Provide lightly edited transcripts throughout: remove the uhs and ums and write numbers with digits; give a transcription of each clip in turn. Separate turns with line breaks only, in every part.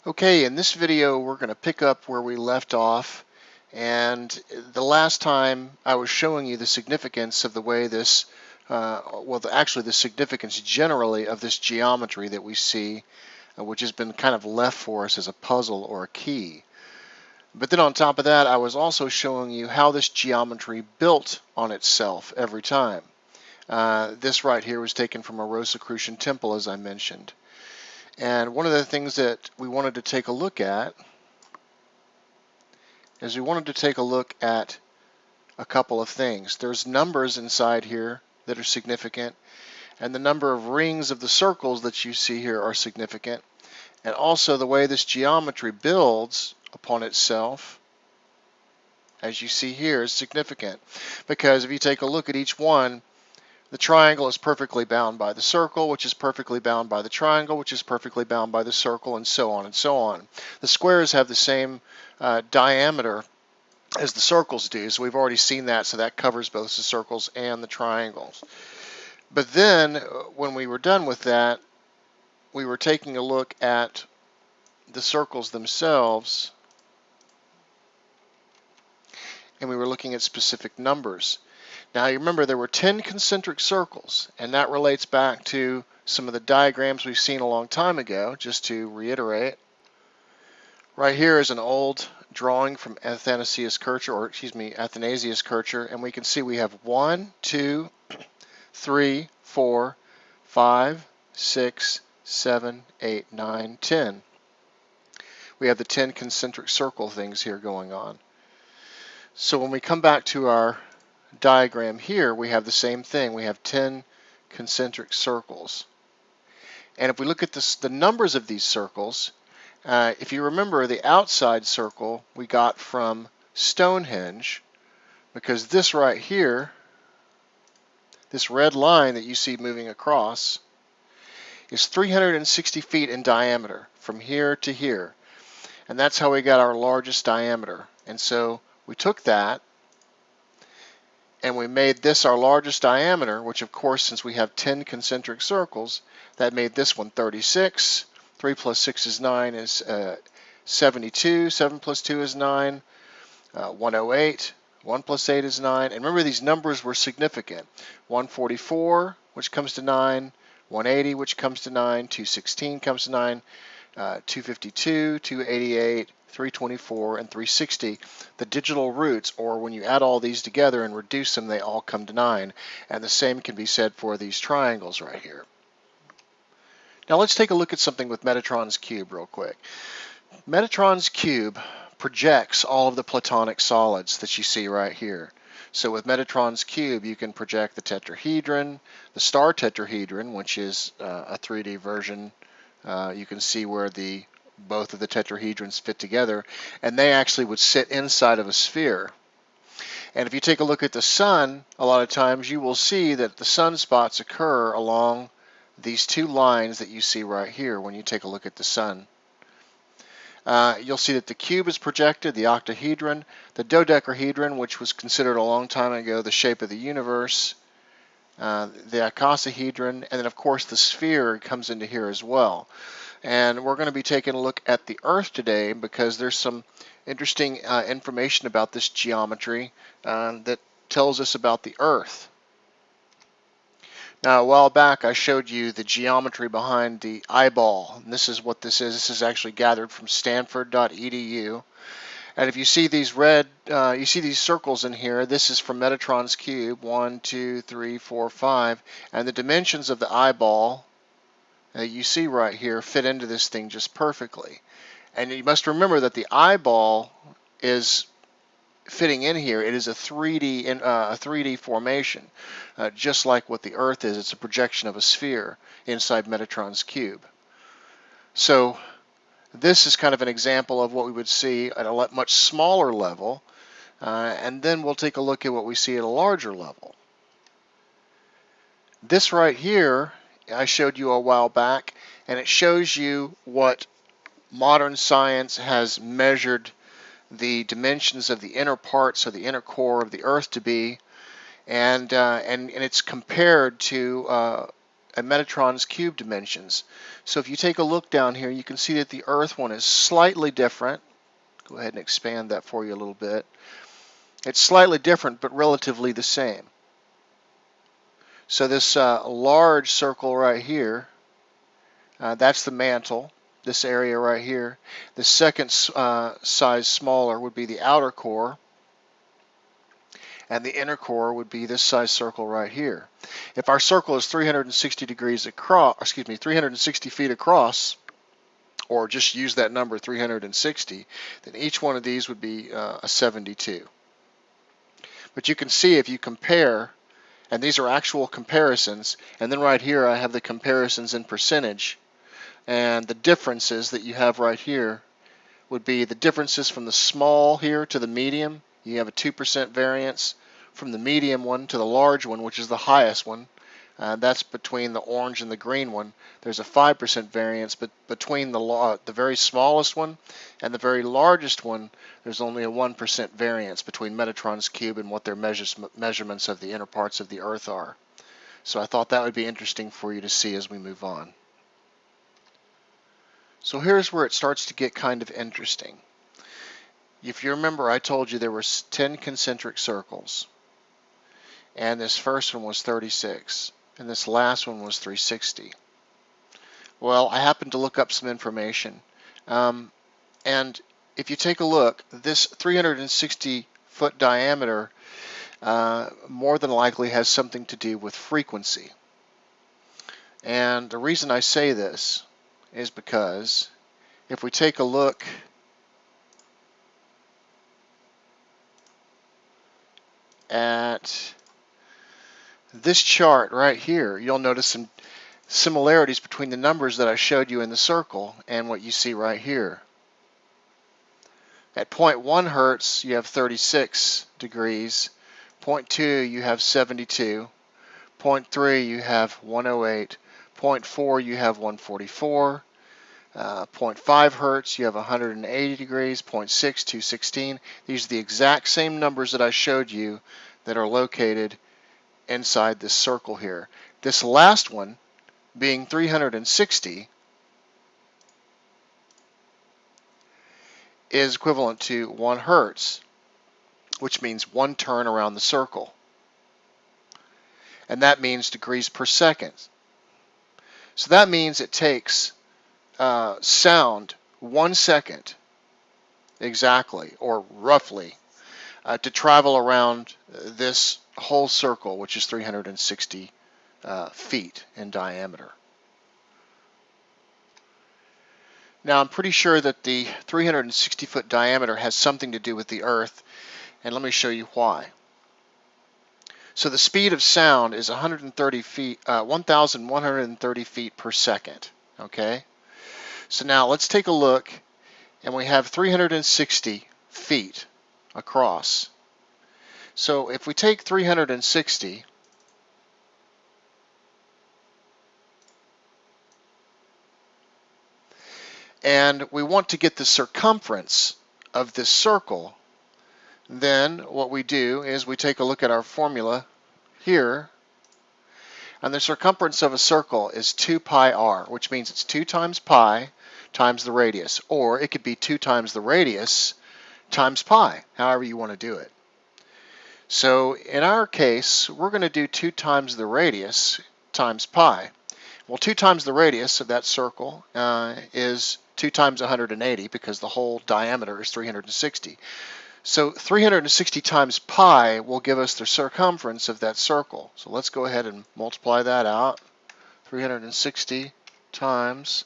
Okay, in this video we're going to pick up where we left off, and the last time I was showing you the significance of the way this, actually the significance generally of this geometry that we see, which has been kind of left for us as a puzzle or a key. But then on top of that, I was also showing you how this geometry built on itself every time. This right here was taken from a Rosicrucian temple, as I mentioned. And one of the things that we wanted to take a look at is we wanted to take a look at a couple of things. There's numbers inside here that are significant, and the number of rings of the circles that you see here are significant. And also the way this geometry builds upon itself, as you see here, is significant. Because if you take a look at each one, the triangle is perfectly bound by the circle, which is perfectly bound by the triangle, which is perfectly bound by the circle, and so on and so on. The squares have the same diameter as the circles do, so we've already seen that, so that covers both the circles and the triangles. But then, when we were done with that, we were taking a look at the circles themselves, and we were looking at specific numbers. Now you remember there were 10 concentric circles, and that relates back to some of the diagrams we've seen a long time ago. Just to reiterate, right here is an old drawing from Athanasius Kircher, and we can see we have 1, 2, 3, 4, 5, 6, 7, 8, 9, 10. We have the 10 concentric circle things here going on. So when we come back to our diagram here, we have the same thing. We have 10 concentric circles. And if we look at the numbers of these circles, if you remember, the outside circle we got from Stonehenge, because this right here, this red line that you see moving across, is 360 feet in diameter from here to here. And that's how we got our largest diameter. And so we took that and we made this our largest diameter, which of course, since we have 10 concentric circles, that made this one 36. 3 plus 6 is 9 is 72. 7 plus 2 is 9. 108. 1 plus 8 is 9. And remember, these numbers were significant. 144, which comes to 9. 180, which comes to 9. 216 comes to 9. 252, 288, 324, and 360. The digital roots, or when you add all these together and reduce them, they all come to 9. And the same can be said for these triangles right here. Now let's take a look at something with Metatron's cube real quick. Metatron's cube projects all of the platonic solids that you see right here. So with Metatron's cube, you can project the tetrahedron, the star tetrahedron, which is a 3D version. You can see where both of the tetrahedrons fit together, and they actually would sit inside of a sphere. And if you take a look at the sun, a lot of times you will see that the sunspots occur along these two lines that you see right here when you take a look at the sun. You'll see that the cube is projected, the octahedron, the dodecahedron, which was considered a long time ago the shape of the universe, the icosahedron, and then of course the sphere comes into here as well. And we're going to be taking a look at the Earth today because there's some interesting information about this geometry that tells us about the Earth. Now, a while back I showed you the geometry behind the eyeball, and this is what this is. This is actually gathered from stanford.edu. And if you see these you see these circles in here, this is from Metatron's cube, 1, 2, 3, 4, 5, and the dimensions of the eyeball that you see right here fit into this thing just perfectly. And you must remember that the eyeball is fitting in here. It is a 3D formation, just like what the Earth is. It's a projection of a sphere inside Metatron's cube. So this is kind of an example of what we would see at a much smaller level, and then we'll take a look at what we see at a larger level. This right here I showed you a while back, and it shows you what modern science has measured the dimensions of the inner parts or the inner core of the Earth to be, and it's compared to Metatron's cube dimensions. So if you take a look down here, you can see that the Earth one is slightly different. Go ahead and expand that for you a little bit. It's slightly different, but relatively the same. So this large circle right here, that's the mantle, this area right here. The second size smaller would be the outer core, and the inner core would be this size circle right here. If our circle is 360 degrees across, 360 feet across, or just use that number 360, then each one of these would be a 72. But you can see if you compare, and these are actual comparisons, and then right here I have the comparisons in percentage, and the differences that you have right here would be the differences from the small here to the medium. You have a 2% variance. From the medium one to the large one, which is the highest one, that's between the orange and the green one. There's a 5% variance, but between the very smallest one and the very largest one, there's only a 1% variance between Metatron's cube and what their measurements of the inner parts of the Earth are. So I thought that would be interesting for you to see as we move on. So here's where it starts to get kind of interesting. If you remember, I told you there were 10 concentric circles, and this first one was 36, and this last one was 360. Well, I happened to look up some information, and if you take a look, this 360-foot diameter more than likely has something to do with frequency. And the reason I say this is because if we take a look at this chart right here, you'll notice some similarities between the numbers that I showed you in the circle and what you see right here. At 0.1 hertz, you have 36 degrees. 0.2, you have 72. 0.3, you have 108. 0.4, you have 144. 0.5 hertz, you have 180 degrees. 0.6, 216. These are the exact same numbers that I showed you that are located inside this circle here. This last one, being 360, is equivalent to 1 hertz, which means 1 turn around the circle. And that means degrees per second. So that means it takes sound 1 second exactly, or roughly, to travel around this whole circle, which is 360 feet in diameter. Now, I'm pretty sure that the 360-foot diameter has something to do with the Earth, and let me show you why. So the speed of sound is 1,130 feet per second. Okay. So now let's take a look, and we have 360 feet across. So if we take 360 and we want to get the circumference of this circle, then what we do is we take a look at our formula here, and the circumference of a circle is 2 pi r, which means it's 2 times pi times the radius, or it could be 2 times the radius times pi, however you want to do it. So in our case, we're going to do 2 times the radius times pi. Well, 2 times the radius of that circle is 2 times 180, because the whole diameter is 360. So 360 times pi will give us the circumference of that circle. So let's go ahead and multiply that out. 360 times.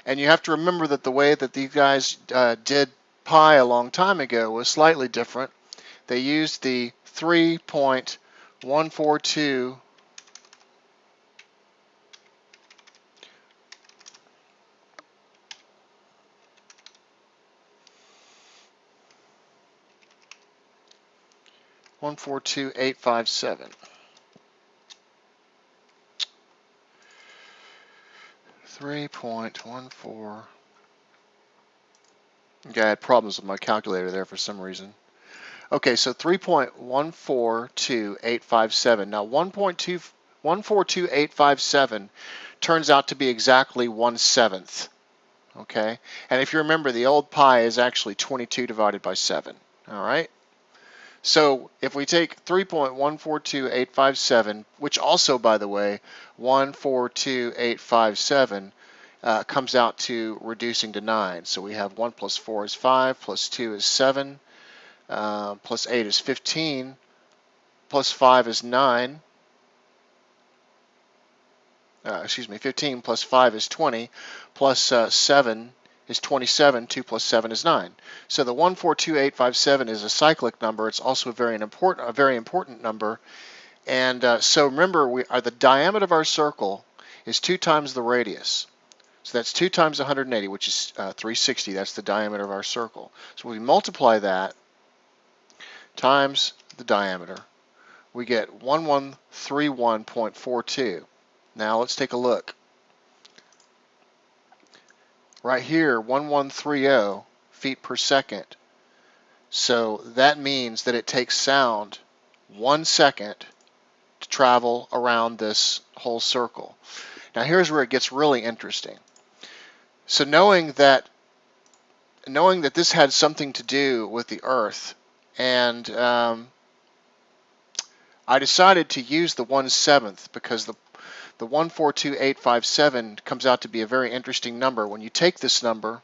And you have to remember that the way that these guys did pi a long time ago was slightly different. They used the 3.142 142,857. 3.14. Okay, I had problems with my calculator there for some reason. Okay, so 3.142857. Now 1.2 142,857 turns out to be exactly 1/7. Okay, and if you remember, the old pi is actually 22 divided by 7. All right. So if we take 3.142857, which also, by the way, 142,857 comes out to reducing to 9. So we have 1 plus 4 is 5, plus 2 is 7, plus 8 is 15, plus 5 is 9. 15 plus 5 is 20, plus 7 is 27, 2 plus 7 is 9. So the 142,857 is a cyclic number. It's also a very important number. And so remember, the diameter of our circle is 2 times the radius. So that's 2 times 180, which is 360. That's the diameter of our circle. So we multiply that times the diameter. We get 1131.42. Now let's take a look. Right here, 1130 feet per second. So that means that it takes sound 1 second to travel around this whole circle. Now here's where it gets really interesting. So knowing that this had something to do with the Earth, and I decided to use the 1/7 because the 142,857 comes out to be a very interesting number. When you take this number,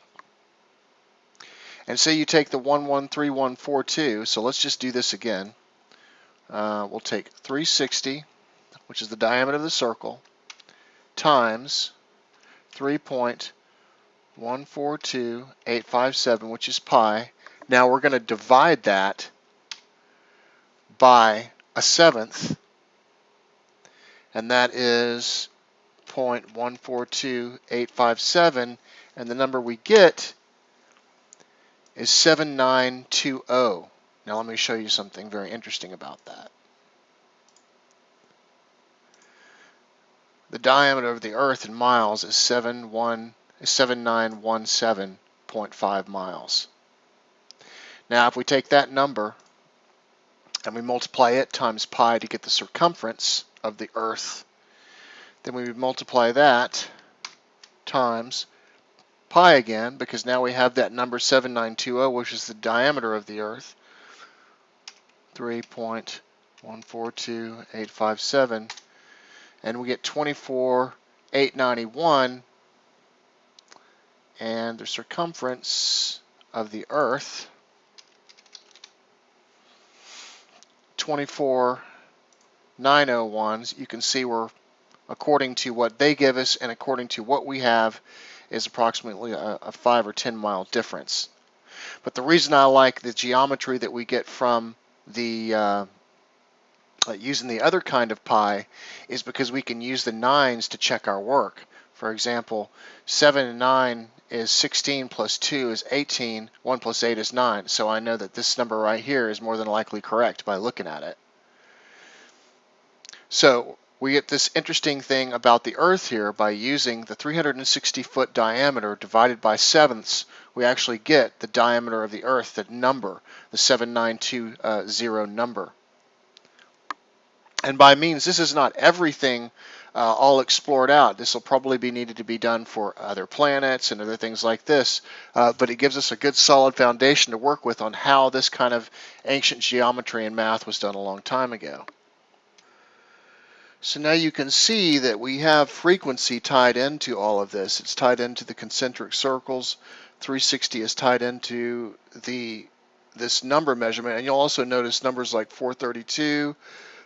and say you take the 113142, so let's just do this again. We'll take 360, which is the diameter of the circle, times 3.142857, which is pi. Now we're going to divide that by 1/7, and that is 0.142857, and the number we get is 7920. Now let me show you something very interesting about that. The diameter of the Earth in miles is 7917.5 miles. Now if we take that number and we multiply it times pi to get the circumference of the Earth, then we would multiply that times pi again, because now we have that number 7920, which is the diameter of the Earth, 3.142857, and we get 24,891, and the circumference of the Earth, 24,901. You can see we're, according to what they give us and according to what we have, is approximately a 5 or 10 mile difference. But the reason I like the geometry that we get from the using the other kind of pi is because we can use the nines to check our work. For example, 7 and 9 is 16 plus 2 is 18, 1 plus 8 is 9. So I know that this number right here is more than likely correct by looking at it. So we get this interesting thing about the Earth here. By using the 360-foot diameter divided by sevenths, we actually get the diameter of the Earth, the number, the 7920 number. And by means, this is not everything all explored out. This will probably be needed to be done for other planets and other things like this, but it gives us a good solid foundation to work with on how this kind of ancient geometry and math was done a long time ago. So now you can see that we have frequency tied into all of this. It's tied into the concentric circles. 360 is tied into this number measurement, and you'll also notice numbers like 432,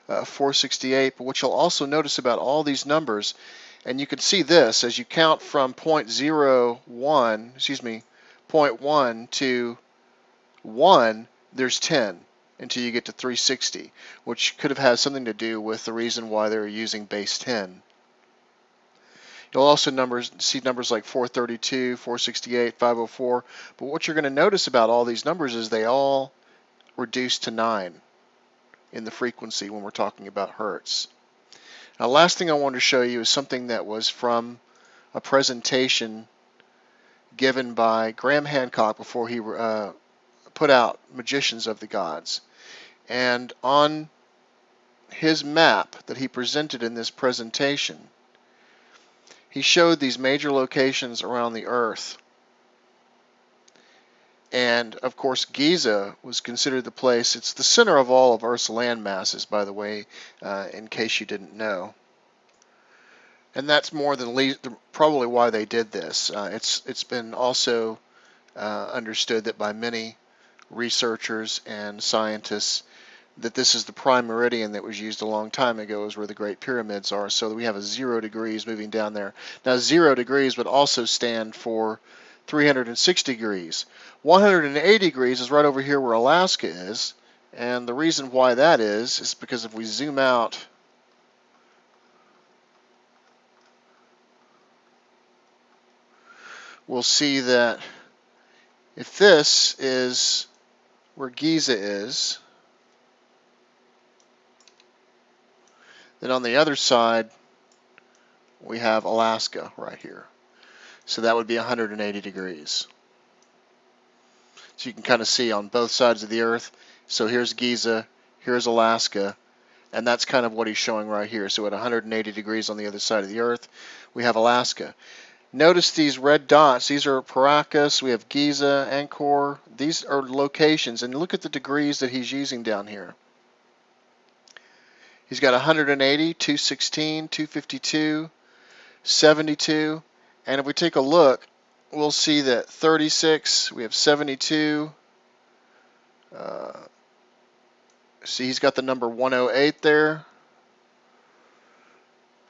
468. But what you'll also notice about all these numbers, and you can see this as you count from 0.1 to 1, there's 10. Until you get to 360, which could have had something to do with the reason why they were using base 10. You'll also see numbers like 432, 468, 504, but what you're going to notice about all these numbers is they all reduce to 9 in the frequency when we're talking about hertz. Now, last thing I want to show you is something that was from a presentation given by Graham Hancock before he put out Magicians of the Gods. And on his map that he presented in this presentation, he showed these major locations around the Earth. And of course, Giza was considered the place. It's the center of all of Earth's land masses, by the way, in case you didn't know. And that's more than probably why they did this. It's been also understood that by many researchers and scientists that this is the prime meridian that was used a long time ago, is where the Great Pyramids are. So that we have a 0 degrees moving down there. Now 0 degrees would also stand for 360 degrees. 180 degrees is right over here where Alaska is. And the reason why that is because if we zoom out, we'll see that if this is where Giza is, then on the other side we have Alaska right here. So that would be 180 degrees. So you can kind of see on both sides of the Earth. So here's Giza, here's Alaska, and that's kind of what he's showing right here. So at 180 degrees on the other side of the Earth, we have Alaska. Notice these red dots. These are Paracas. We have Giza, Angkor. These are locations, and look at the degrees that he's using down here. He's got 180, 216, 252, 72, and if we take a look, we'll see that 36, we have 72. See, he's got the number 108 there.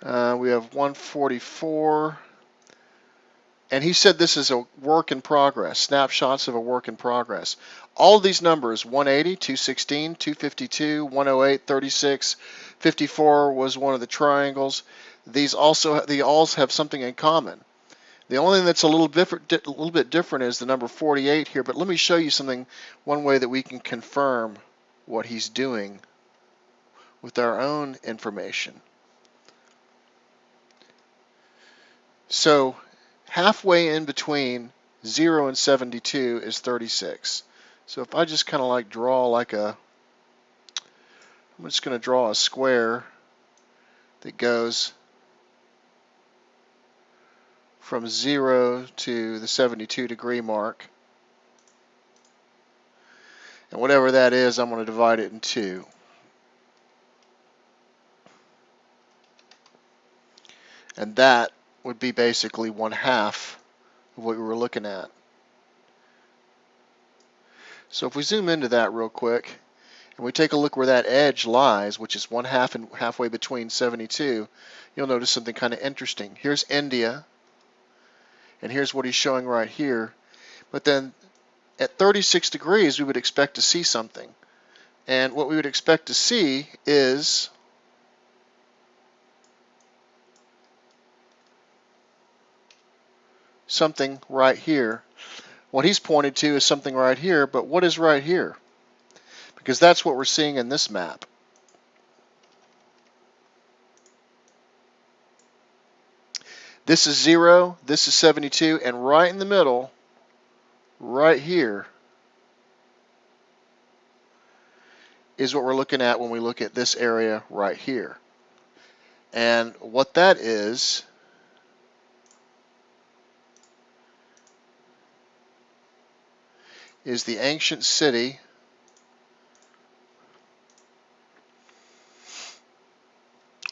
We have 144. And he said this is a work in progress, snapshots of a work in progress. All of these numbers, 180, 216, 252, 108, 36, 54 was one of the triangles. They all have something in common. The only thing that's a little bit different is the number 48 here, but let me show you something, one way that we can confirm what he's doing with our own information. So halfway in between 0 and 72 is 36. So if I just kind of like draw like I'm just going to draw a square that goes from 0 to the 72 degree mark. And whatever that is, I'm going to divide it in 2. And that would be basically 1/2 of what we were looking at. So if we zoom into that real quick, and we take a look where that edge lies, which is 1/2 and halfway between 72, you'll notice something kind of interesting. Here's India, and here's what he's showing right here. But then at 36 degrees, we would expect to see something. And what we would expect to see is something right here. What he's pointed to is something right here, but what is right here? Because that's what we're seeing in this map. This is 0, this is 72, and right in the middle, right here, is what we're looking at when we look at this area right here. And what that is the ancient city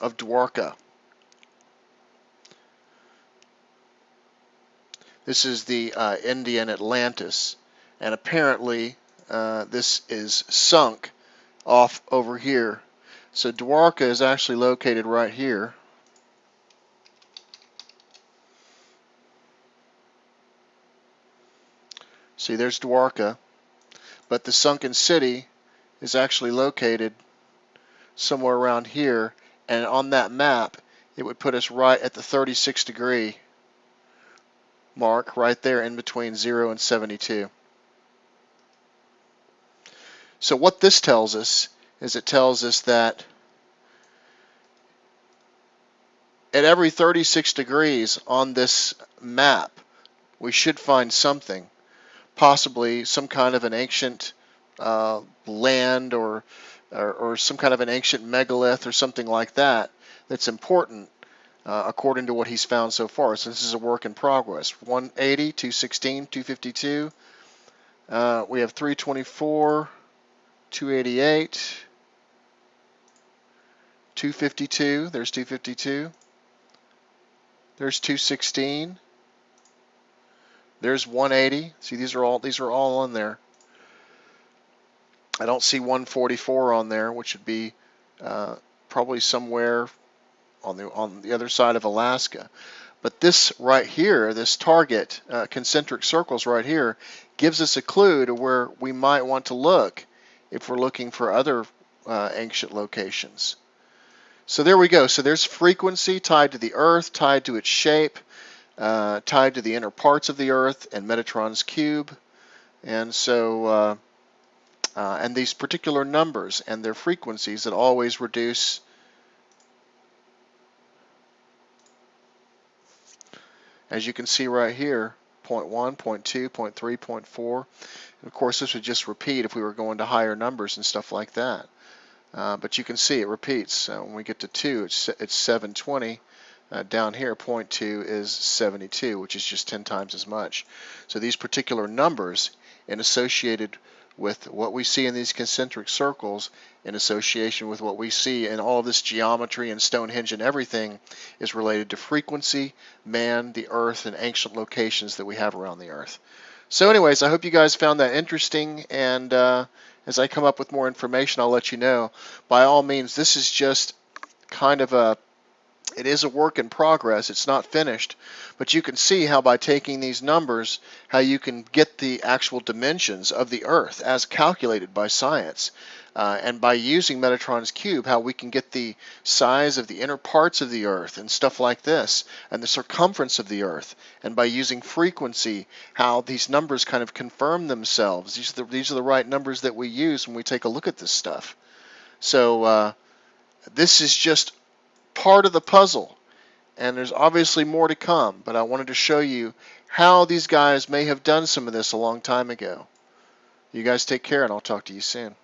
of Dwarka. This is the Indian Atlantis, and apparently this is sunk off over here. So Dwarka is actually located right here. See, there's Dwarka, but the sunken city is actually located somewhere around here, and on that map it would put us right at the 36 degree mark, right there in between 0 and 72. So what this tells us is it tells us that at every 36 degrees on this map we should find something, possibly some kind of an ancient land or or some kind of an ancient megalith or something like that that's important according to what he's found so far. So this is a work in progress. 180, 216, 252. We have 324, 288, 252. There's 252. There's 216. There's 180. See, these are all on there. I don't see 144 on there, which would be probably somewhere on the other side of Alaska. But this right here, this target, concentric circles right here, gives us a clue to where we might want to look if we're looking for other ancient locations. So there we go. So there's frequency tied to the Earth, tied to its shape, tied to the inner parts of the Earth and Metatron's cube. And so, and these particular numbers and their frequencies that always reduce as you can see right here, 0.1, 0.2, 0.3, 0.4. And of course, this would just repeat if we were going to higher numbers and stuff like that. But you can see it repeats. When we get to 2, it's 720. Down here, 0.2 is 72, which is just 10 times as much. So these particular numbers, and associated with what we see in these concentric circles, in association with what we see in all of this geometry and Stonehenge and everything, is related to frequency, man, the Earth, and ancient locations that we have around the Earth. So anyways, I hope you guys found that interesting, and as I come up with more information, I'll let you know. By all means, this is just kind of it is a work in progress. It's not finished, but you can see how by taking these numbers, how you can get the actual dimensions of the Earth as calculated by science. And by using Metatron's cube, how we can get the size of the inner parts of the Earth and stuff like this, and the circumference of the Earth. And by using frequency, how these numbers kind of confirm themselves. These are the right numbers that we use when we take a look at this stuff. So this is just part of the puzzle, and there's obviously more to come, but I wanted to show you how these guys may have done some of this a long time ago. You guys take care, and I'll talk to you soon.